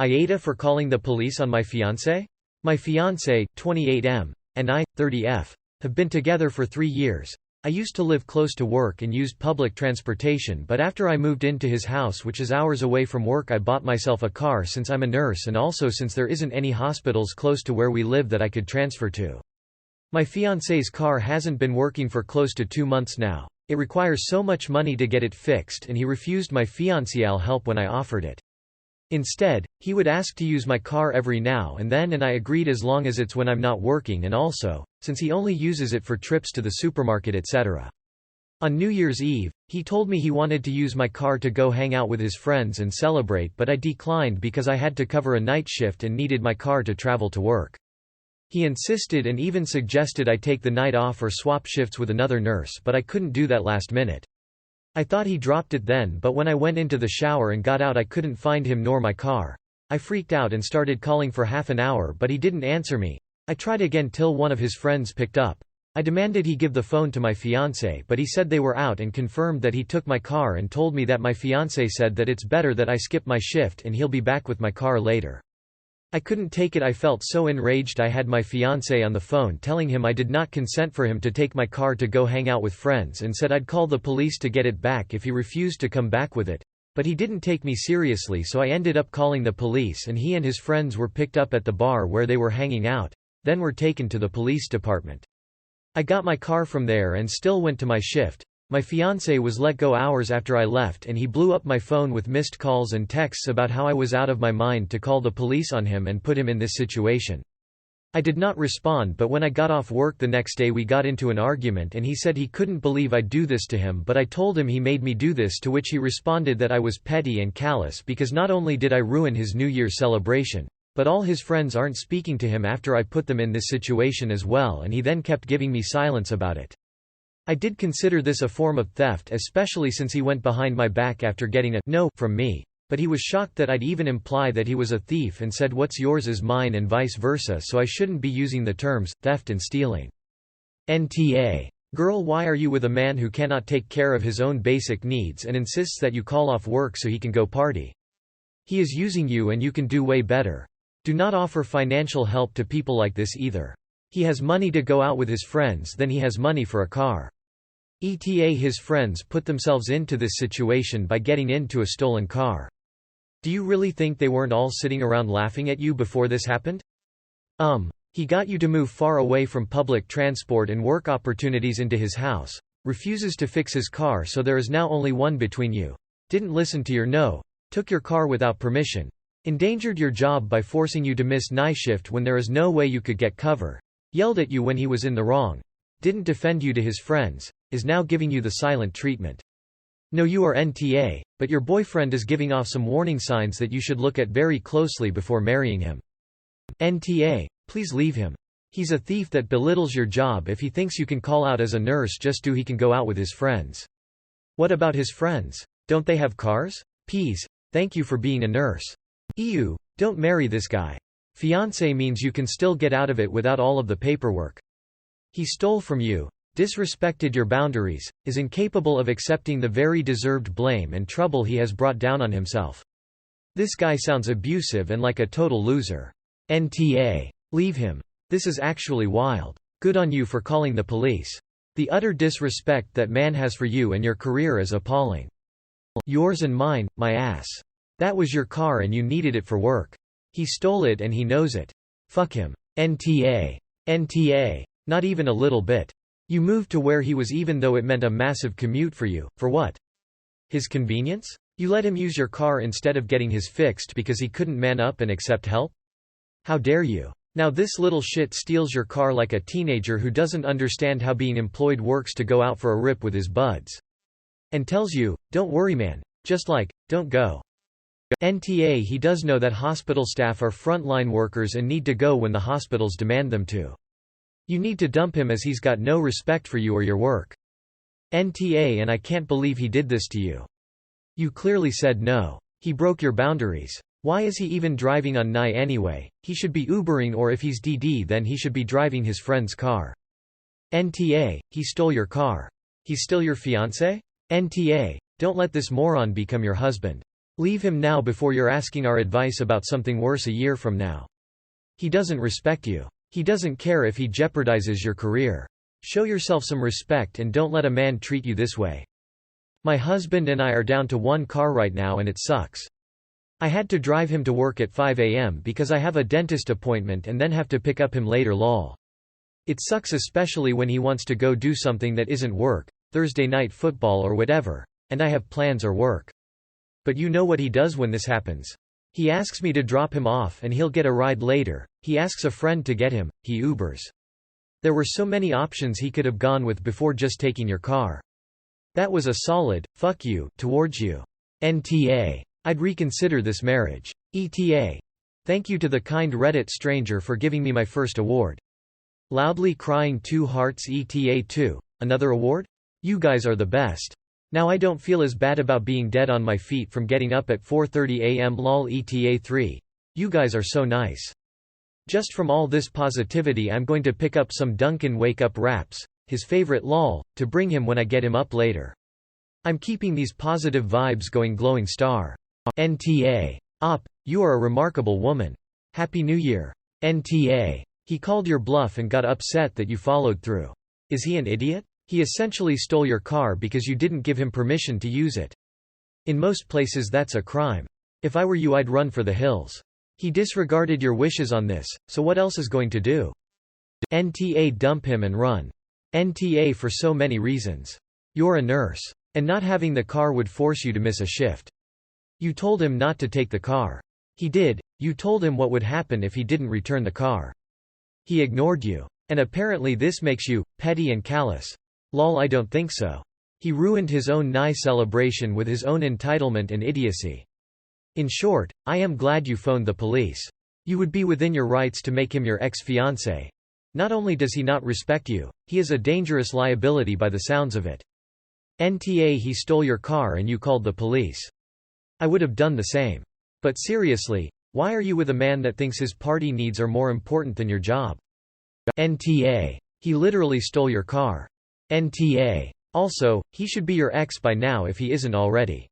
AITA for calling the police on my fiancé? My fiancé, 28M, and I, 30F, have been together for 3 years. I used to live close to work and used public transportation, but after I moved into his house, which is hours away from work, I bought myself a car since I'm a nurse and also since there isn't any hospitals close to where we live that I could transfer to. My fiancé's car hasn't been working for close to 2 months now. It requires so much money to get it fixed, and he refused my fiancé's help when I offered it. Instead, he would ask to use my car every now and then, and I agreed as long as it's when I'm not working, and also, since he only uses it for trips to the supermarket etc. On New Year's Eve, he told me he wanted to use my car to go hang out with his friends and celebrate, but I declined because I had to cover a night shift and needed my car to travel to work. He insisted and even suggested I take the night off or swap shifts with another nurse, but I couldn't do that last minute. I thought he dropped it then, but when I went into the shower and got out I couldn't find him nor my car. I freaked out and started calling for half an hour, but he didn't answer me. I tried again till one of his friends picked up. I demanded he give the phone to my fiancé, but he said they were out and confirmed that he took my car and told me that my fiancé said that it's better that I skip my shift and he'll be back with my car later. I couldn't take it. I felt so enraged. I had my fiancé on the phone telling him I did not consent for him to take my car to go hang out with friends and said I'd call the police to get it back if he refused to come back with it. But he didn't take me seriously, so I ended up calling the police, and he and his friends were picked up at the bar where they were hanging out, then were taken to the police department. I got my car from there and still went to my shift. My fiancé was let go hours after I left, and he blew up my phone with missed calls and texts about how I was out of my mind to call the police on him and put him in this situation. I did not respond, but when I got off work the next day we got into an argument and he said he couldn't believe I'd do this to him, but I told him he made me do this, to which he responded that I was petty and callous because not only did I ruin his New Year's celebration, but all his friends aren't speaking to him after I put them in this situation as well, and he then kept giving me silence about it. I did consider this a form of theft, especially since he went behind my back after getting a no from me, but he was shocked that I'd even imply that he was a thief and said what's yours is mine and vice versa, so I shouldn't be using the terms theft and stealing. NTA. Girl, why are you with a man who cannot take care of his own basic needs and insists that you call off work so he can go party? He is using you and you can do way better. Do not offer financial help to people like this either. He has money to go out with his friends, then he has money for a car. ETA his friends put themselves into this situation by getting into a stolen car. Do you really think they weren't all sitting around laughing at you before this happened? He got you to move far away from public transport and work opportunities into his house, refuses to fix his car, so there is now only one between you. Didn't listen to your no, took your car without permission, endangered your job by forcing you to miss night shift when there is no way you could get cover, yelled at you when he was in the wrong, didn't defend you to his friends, is now giving you the silent treatment. No, you are NTA, but your boyfriend is giving off some warning signs that you should look at very closely before marrying him. NTA, please leave him. He's a thief that belittles your job. If he thinks you can call out as a nurse just so he can go out with his friends. What about his friends? Don't they have cars? Peace, thank you for being a nurse. Ew, don't marry this guy. Fiancé means you can still get out of it without all of the paperwork. He stole from you, disrespected your boundaries, is incapable of accepting the very deserved blame and trouble he has brought down on himself. This guy sounds abusive and like a total loser. NTA. Leave him. This is actually wild. Good on you for calling the police. The utter disrespect that man has for you and your career is appalling. Yours and mine, my ass. That was your car and you needed it for work. He stole it and he knows it. Fuck him. NTA. NTA. Not even a little bit. You moved to where he was even though it meant a massive commute for you. For what? His convenience? You let him use your car instead of getting his fixed because he couldn't man up and accept help? How dare you? Now this little shit steals your car like a teenager who doesn't understand how being employed works to go out for a rip with his buds. And tells you, don't worry man, just like, don't go. NTA he does know that hospital staff are frontline workers and need to go when the hospitals demand them to. You need to dump him as he's got no respect for you or your work. NTA and I can't believe he did this to you. You clearly said no. He broke your boundaries. Why is he even driving on NI anyway? He should be Ubering, or if he's DD then he should be driving his friend's car. NTA, he stole your car. He's still your fiancé? NTA, don't let this moron become your husband. Leave him now before you're asking our advice about something worse a year from now. He doesn't respect you. He doesn't care if he jeopardizes your career. Show yourself some respect and don't let a man treat you this way. My husband and I are down to one car right now and it sucks. I had to drive him to work at 5 a.m. because I have a dentist appointment and then have to pick up him later lol. It sucks especially when he wants to go do something that isn't work, Thursday night football or whatever, and I have plans or work. But you know what he does when this happens. He asks me to drop him off and he'll get a ride later, he asks a friend to get him, he Ubers. There were so many options he could have gone with before just taking your car. That was a solid, fuck you, towards you. NTA. I'd reconsider this marriage. ETA. Thank you to the kind Reddit stranger for giving me my first award. Loudly crying 2 hearts ETA 2. Another award? You guys are the best. Now I don't feel as bad about being dead on my feet from getting up at 4:30 a.m. lol ETA 3. You guys are so nice. Just from all this positivity I'm going to pick up some Duncan wake up raps, his favorite lol, to bring him when I get him up later. I'm keeping these positive vibes going glowing star. NTA. Op. You are a remarkable woman. Happy New Year. NTA. He called your bluff and got upset that you followed through. Is he an idiot? He essentially stole your car because you didn't give him permission to use it. In most places that's a crime. If I were you I'd run for the hills. He disregarded your wishes on this, so what else is going to do? NTA. Dump him and run. NTA for so many reasons. You're a nurse. And not having the car would force you to miss a shift. You told him not to take the car. He did. You told him what would happen if he didn't return the car. He ignored you. And apparently this makes you petty and callous. Lol, I don't think so. He ruined his own Nye celebration with his own entitlement and idiocy. In short, I am glad you phoned the police. You would be within your rights to make him your ex-fiancé. Not only does he not respect you, he is a dangerous liability by the sounds of it. NTA. He stole your car and you called the police. I would have done the same. But seriously, why are you with a man that thinks his party needs are more important than your job? NTA. He literally stole your car. NTA. Also, he should be your ex by now if he isn't already.